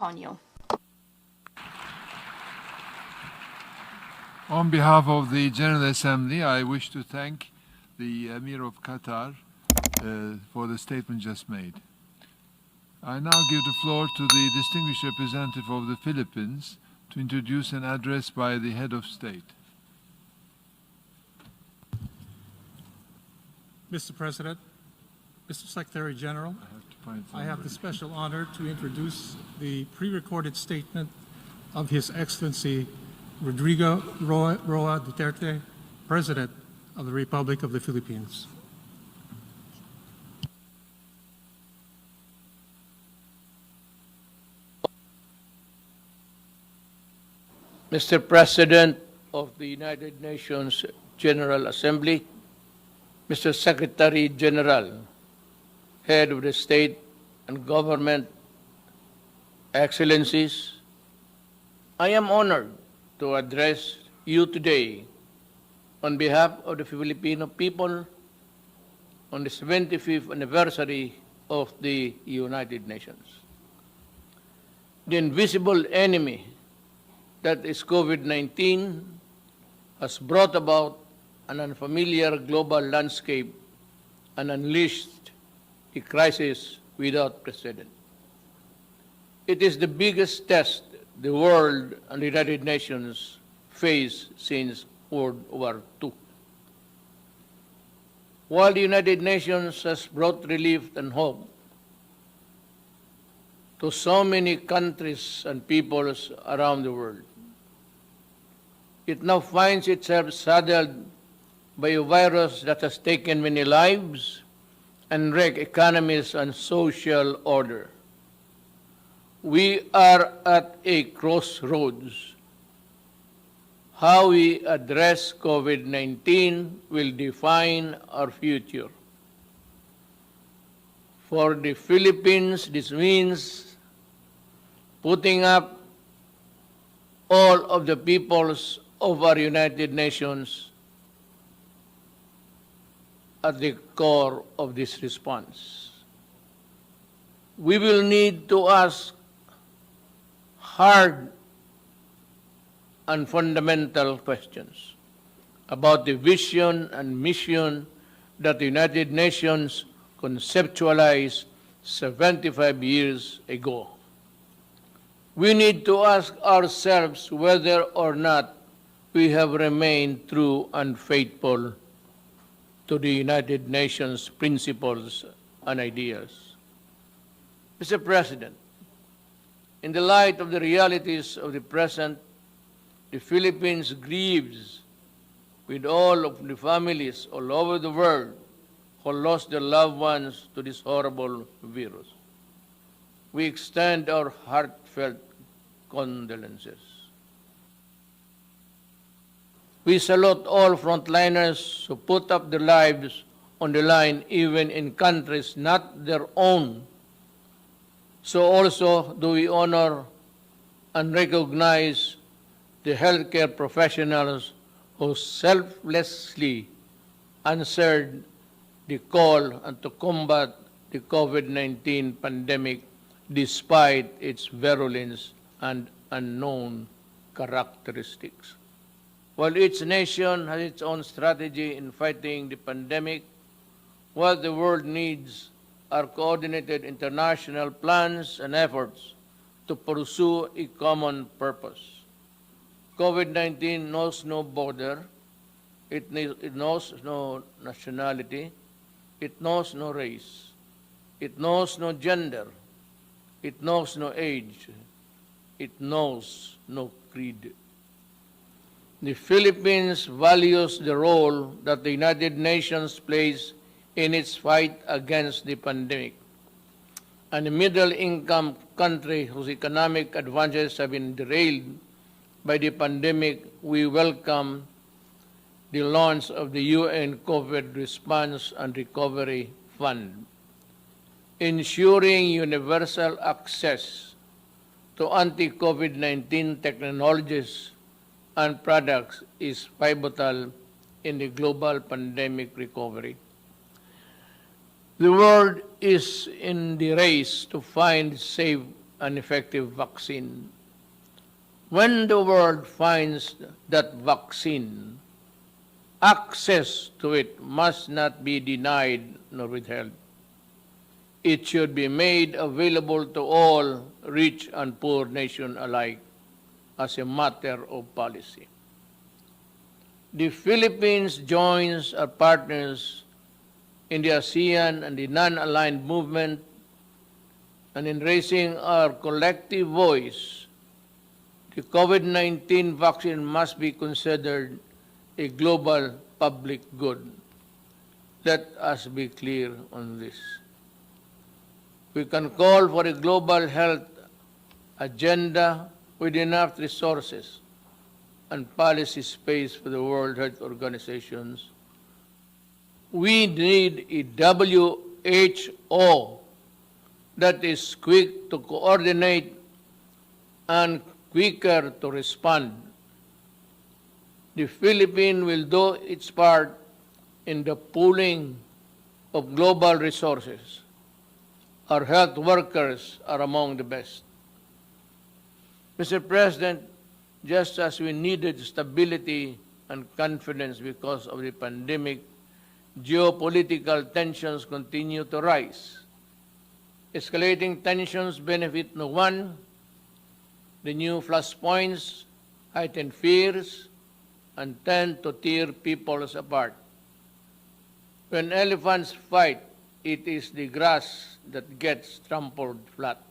upon you. On behalf of the General Assembly, I wish to thank the Emir of Qatar for the statement just made. I now give the floor to the distinguished representative of the Philippines to introduce an address by the head of state. Mr. President, Mr. Secretary General, I have the special honor to introduce the pre-recorded statement of His Excellency Rodrigo Duterte, President of the Republic of the Philippines. Mr. President of the United Nations General Assembly, Mr. Secretary General, Head of the State and Government, Excellencies, I am honored to address you today on behalf of the Filipino people on the 75th anniversary of the United Nations. The invisible enemy that is COVID-19 has brought about an unfamiliar global landscape and unleashed a crisis without precedent. It is the biggest test the world and the United Nations face since World War II. While the United Nations has brought relief and hope to so many countries and peoples around the world, it now finds itself saddled by a virus that has taken many lives and wrecked economies and social order. We are at a crossroads. How we address COVID-19 will define our future. For the Philippines, this means putting up all of the peoples of our United Nations at the core of this response. We will need to ask hard and fundamental questions about the vision and mission that the United Nations conceptualized 75 years ago. We need to ask ourselves whether or not we have remained true and faithful to the United Nations principles and ideas. Mr. President, in the light of the realities of the present, the Philippines grieves with all of the families all over the world who lost their loved ones to this horrible virus. We extend our heartfelt condolences. We salute all frontliners who put up their lives on the line even in countries not their own. So also do we honor and recognize the healthcare professionals who selflessly answered the call and to combat the COVID-19 pandemic despite its virulence and unknown characteristics. While each nation has its own strategy in fighting the pandemic, what the world needs are coordinated international plans and efforts to pursue a common purpose. COVID-19 knows no border, it knows no nationality, it knows no race, it knows no gender, it knows no age, it knows no creed. The Philippines values the role that the United Nations plays in its fight against the pandemic. And a middle-income country whose economic advantages have been derailed by the pandemic, we welcome the launch of the UN COVID Response and Recovery Fund. Ensuring universal access to anti-COVID-19 technologies and products is pivotal in the global pandemic recovery. The world is in the race to find safe an effective vaccine. When the world finds that vaccine, access to it must not be denied nor withheld. It should be made available to all, rich and poor nation alike, as a matter of policy. The Philippines joins our partners in the ASEAN and the non-aligned movement, and in raising our collective voice, the COVID-19 vaccine must be considered a global public good. Let us be clear on this. We can call for a global health agenda with enough resources and policy space for the World Health Organizations. We need a WHO that is quick to coordinate and quicker to respond. The Philippines will do its part in the pooling of global resources. Our health workers are among the best. Mr. President, just as we needed stability and confidence because of the pandemic, geopolitical tensions continue to rise. Escalating tensions benefit no one. The new flashpoints heighten fears and tend to tear peoples apart. When elephants fight, it is the grass that gets trampled flat.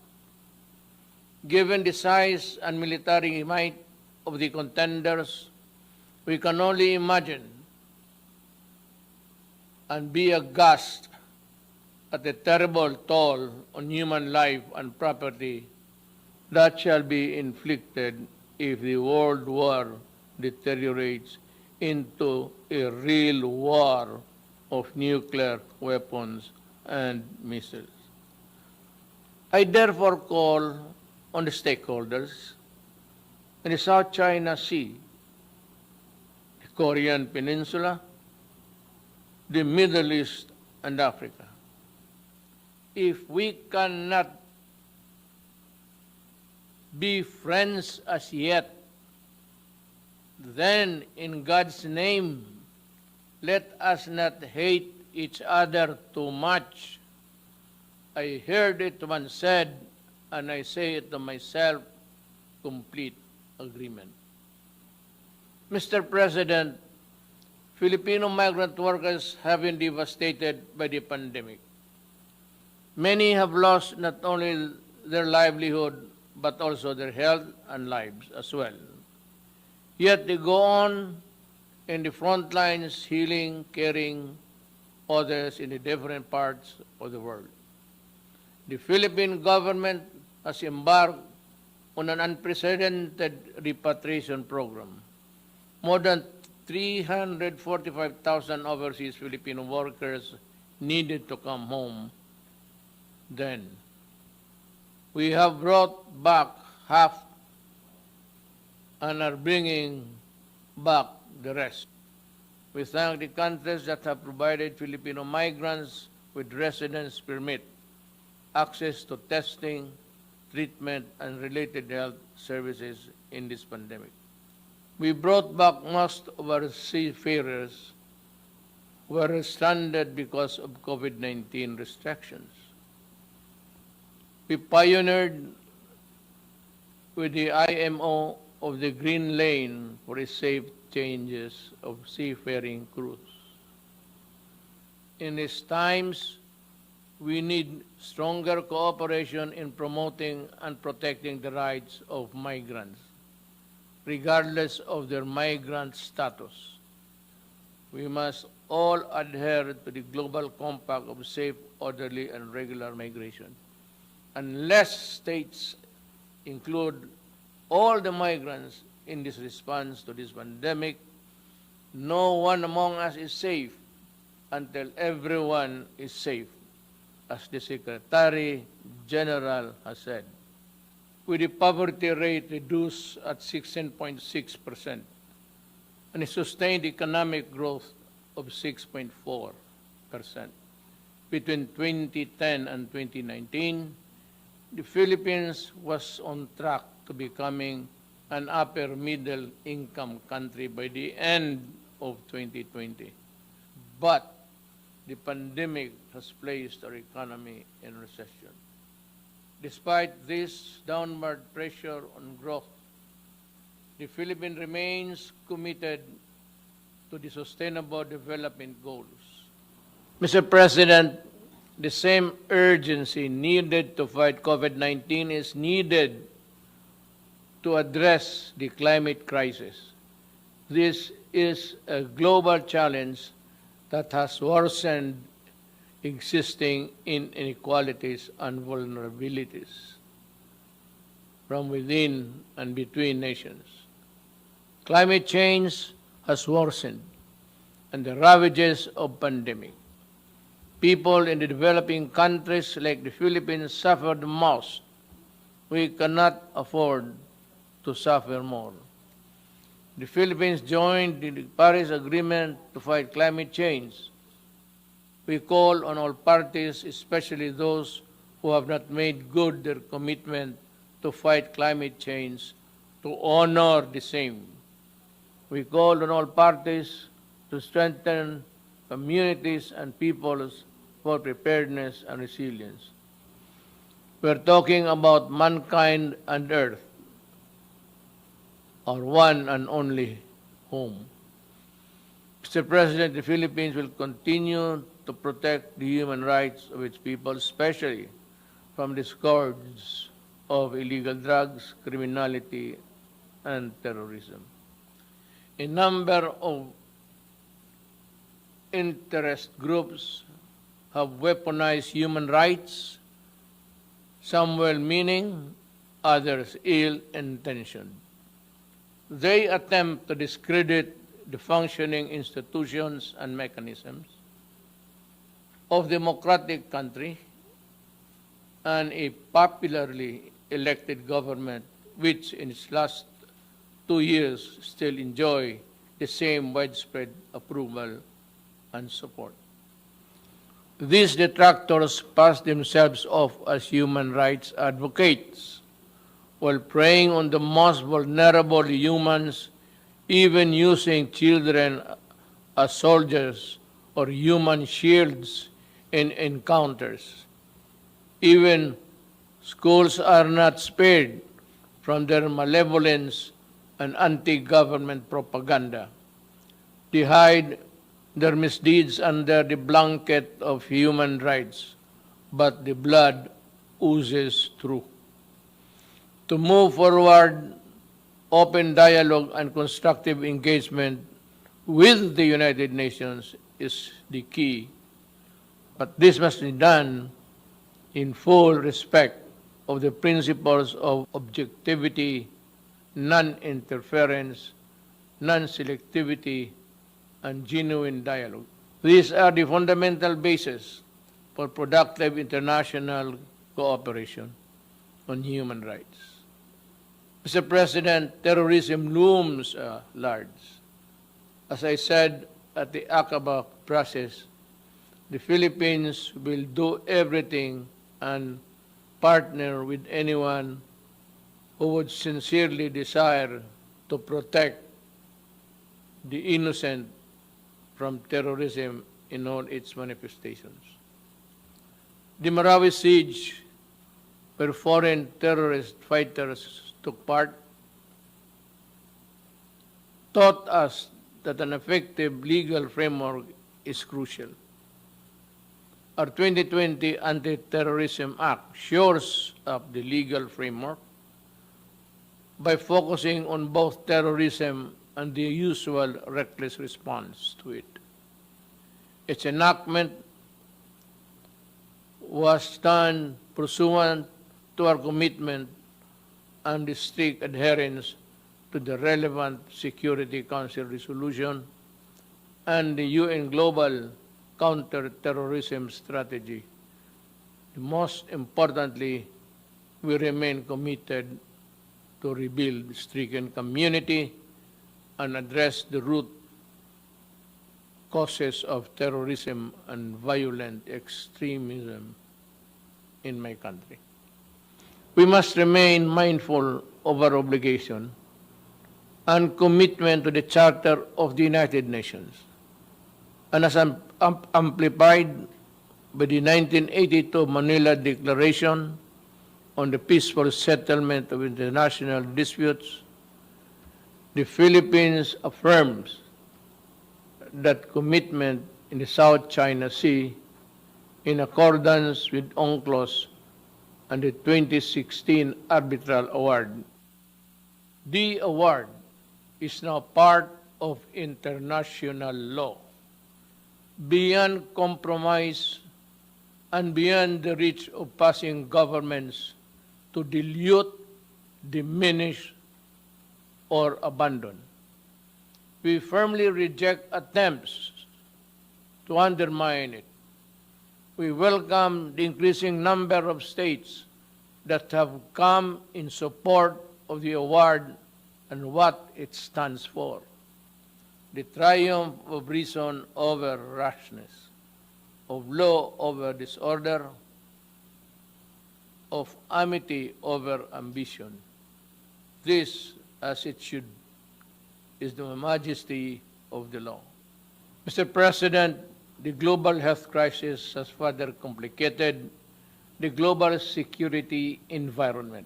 Given the size and military might of the contenders, we can only imagine and be aghast at the terrible toll on human life and property that shall be inflicted if the world war deteriorates into a real war of nuclear weapons and missiles. I therefore call on the stakeholders in the South China Sea, the Korean Peninsula, the Middle East, and Africa. If we cannot be friends as yet, then in God's name, let us not hate each other too much. I heard it once said, and I say it to myself, complete agreement. Mr. President, Filipino migrant workers have been devastated by the pandemic. Many have lost not only their livelihood, but also their health and lives as well. Yet they go on in the front lines, healing, caring others in the different parts of the world. The Philippine government has embarked on an unprecedented repatriation program. More than 345,000 overseas Filipino workers needed to come home then. We have brought back half and are bringing back the rest. We thank the countries that have provided Filipino migrants with residence permit, access to testing, treatment, and related health services in this pandemic. We brought back most of our seafarers who were stranded because of COVID-19 restrictions. We pioneered with the IMO of the Green Lane for a safe changes of seafaring crews. In these times, we need stronger cooperation in promoting and protecting the rights of migrants, regardless of their migrant status. We must all adhere to the global compact of safe, orderly, and regular migration. Unless states include all the migrants in this response to this pandemic, no one among us is safe until everyone is safe, as the Secretary General has said. With the poverty rate reduced at 16.6% and a sustained economic growth of 6.4%. Between 2010 and 2019, the Philippines was on track to becoming an upper middle income country by the end of 2020. But the pandemic has placed our economy in recession. Despite this downward pressure on growth, the Philippines remains committed to the Sustainable Development Goals. Mr. President, the same urgency needed to fight COVID-19 is needed to address the climate crisis. This is a global challenge that has worsened existing inequalities and vulnerabilities from within and between nations. Climate change has worsened, and the ravages of pandemic. People in the developing countries like the Philippines suffer the most. We cannot afford to suffer more. The Philippines joined the Paris Agreement to fight climate change. We call on all parties, especially those who have not made good their commitment to fight climate change, to honor the same. We call on all parties to strengthen communities and peoples for preparedness and resilience. We're talking about mankind and Earth, our one and only home. Mr. President, the Philippines will continue to protect the human rights of its people, especially from the scourge of illegal drugs, criminality, and terrorism. A number of interest groups have weaponized human rights, some well-meaning, others ill-intentioned. They attempt to discredit the functioning institutions and mechanisms of democratic country and a popularly elected government which in its last 2 years still enjoy the same widespread approval and support. These detractors pass themselves off as human rights advocates while preying on the most vulnerable humans, even using children as soldiers or human shields in encounters. Even schools are not spared from their malevolence and anti-government propaganda. They hide their misdeeds under the blanket of human rights, but the blood oozes through. To move forward, open dialogue and constructive engagement with the United Nations is the key, but this must be done in full respect of the principles of objectivity, non-interference, non-selectivity, and genuine dialogue. These are the fundamental basis for productive international cooperation on human rights. Mr. President, terrorism looms large. As I said at the Aqaba process, the Philippines will do everything and partner with anyone who would sincerely desire to protect the innocent from terrorism in all its manifestations. The Marawi siege, where foreign terrorist fighters took part, taught us that an effective legal framework is crucial. Our 2020 Anti-Terrorism Act shores up the legal framework by focusing on both terrorism and the usual reckless response to it. Its enactment was done pursuant to our commitment and the strict adherence to the relevant Security Council resolution and the UN Global Counter-Terrorism Strategy. Most importantly, we remain committed to rebuild the stricken community and address the root causes of terrorism and violent extremism in my country. We must remain mindful of our obligation and commitment to the Charter of the United Nations, and as amplified by the 1982 Manila Declaration on the peaceful settlement of international disputes, the Philippines affirms that commitment in the South China Sea in accordance with UNCLOS and the 2016 Arbitral Award. The award is now part of international law, beyond compromise and beyond the reach of passing governments to dilute, diminish, or abandon. We firmly reject attempts to undermine it. We welcome the increasing number of states that have come in support of the award and what it stands for: the triumph of reason over rashness, of law over disorder, of amity over ambition. This, as it should, is the majesty of the law. Mr. President, the global health crisis has further complicated the global security environment.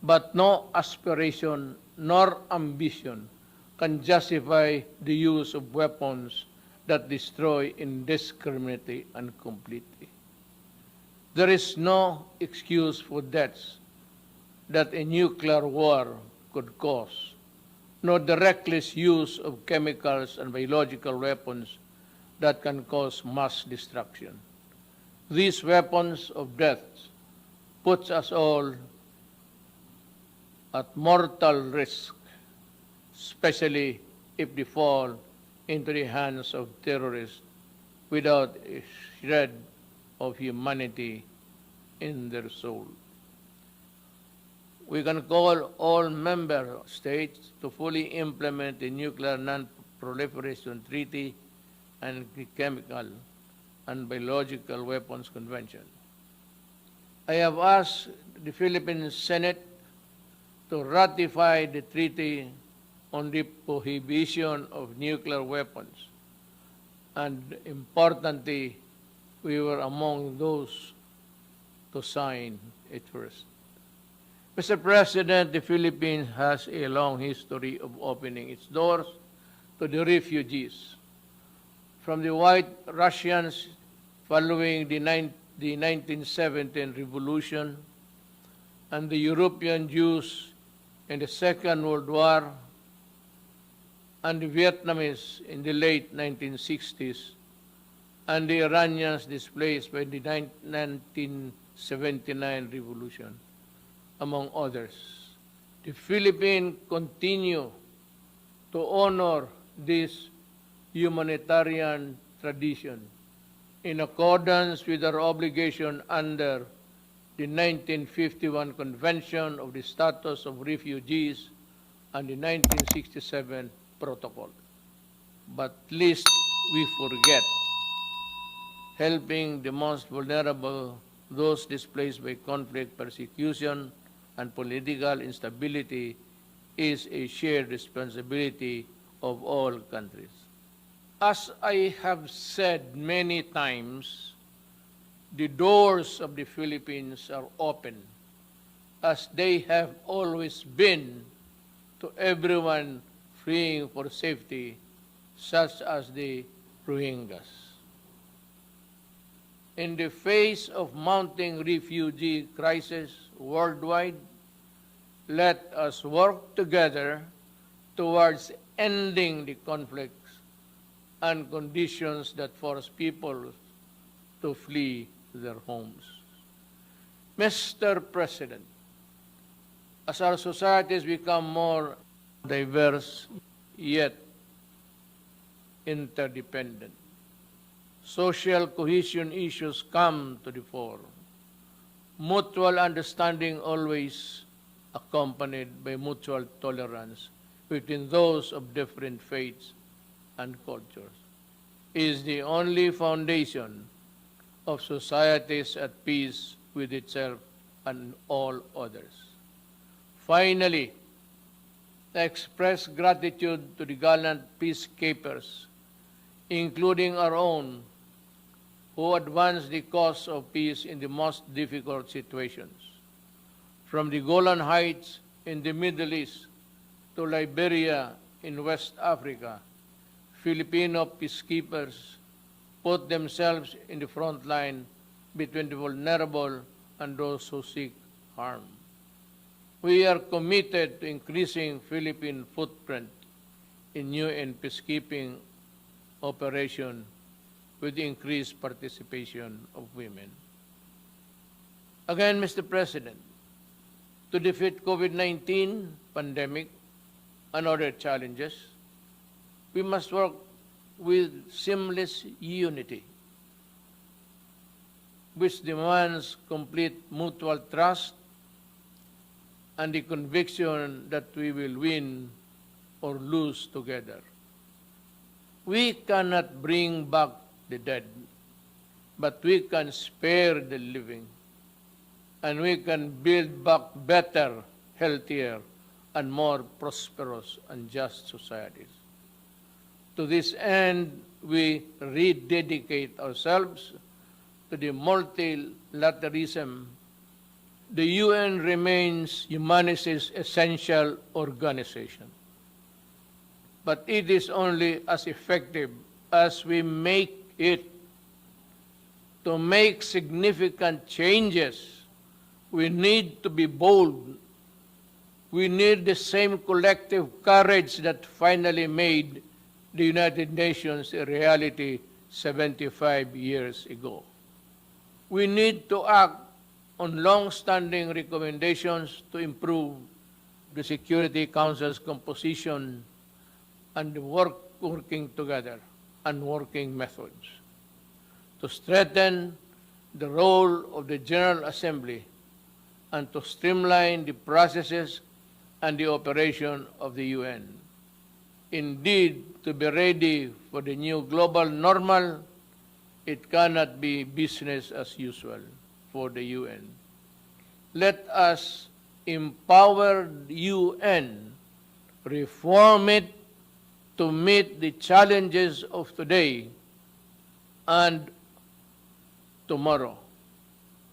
But no aspiration nor ambition can justify the use of weapons that destroy indiscriminately and completely. There is no excuse for deaths that a nuclear war could cause, nor the reckless use of chemicals and biological weapons that can cause mass destruction. These weapons of death puts us all at mortal risk, especially if they fall into the hands of terrorists without a shred of humanity in their soul. We can call all member states to fully implement the Nuclear Non-Proliferation Treaty and the Chemical and Biological Weapons Convention. I have asked the Philippine Senate to ratify the treaty on the prohibition of nuclear weapons, and importantly, we were among those to sign it first. Mr. President, the Philippines has a long history of opening its doors to the refugees, from the White Russians following the 1917 revolution, and the European Jews in the Second World War, and the Vietnamese in the late 1960s, and the Iranians displaced by the 1979 revolution, among others. The Philippines continue to honor this humanitarian tradition in accordance with our obligation under the 1951 Convention of the Status of Refugees and the 1967 Protocol. But least we forget helping the most vulnerable, those displaced by conflict, persecution, and political instability is a shared responsibility of all countries. As I have said many times, the doors of the Philippines are open, as they have always been, to everyone fleeing for safety, such as the Rohingyas. In the face of mounting refugee crisis worldwide, let us work together towards ending the conflicts and conditions that force people to flee their homes. Mr. President, as our societies become more diverse yet interdependent, social cohesion issues come to the fore. Mutual understanding always accompanied by mutual tolerance between those of different faiths and cultures is the only foundation of societies at peace with itself and all others. Finally, I express gratitude to the gallant peacekeepers, including our own, who advanced the cause of peace in the most difficult situations. From the Golan Heights in the Middle East to Liberia in West Africa, Filipino peacekeepers put themselves in the front line between the vulnerable and those who seek harm. We are committed to increasing Philippine footprint in UN peacekeeping operation with increased participation of women. Again, Mr. President, to defeat COVID-19 pandemic and other challenges, we must work with seamless unity, which demands complete mutual trust and the conviction that we will win or lose together. We cannot bring back the dead, but we can spare the living, and we can build back better, healthier, and more prosperous and just societies. To this end, we rededicate ourselves to the multilateralism. The UN remains humanity's essential organization, but it is only as effective as we make it. To make significant changes, we need to be bold. We need the same collective courage that finally made the United Nations a reality 75 years ago. We need to act on long-standing recommendations to improve the Security Council's composition and the working together and working methods, to strengthen the role of the General Assembly and to streamline the processes and the operation of the UN. Indeed, to be ready for the new global normal, it cannot be business as usual for the UN. Let us empower the UN, reform it to meet the challenges of today and tomorrow.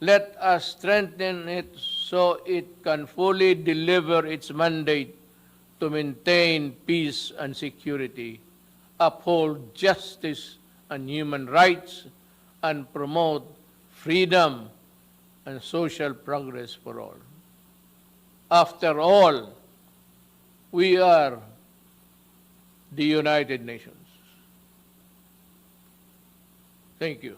Let us strengthen it so it can fully deliver its mandate to maintain peace and security, uphold justice and human rights, and promote freedom and social progress for all. After all, we are the United Nations. Thank you.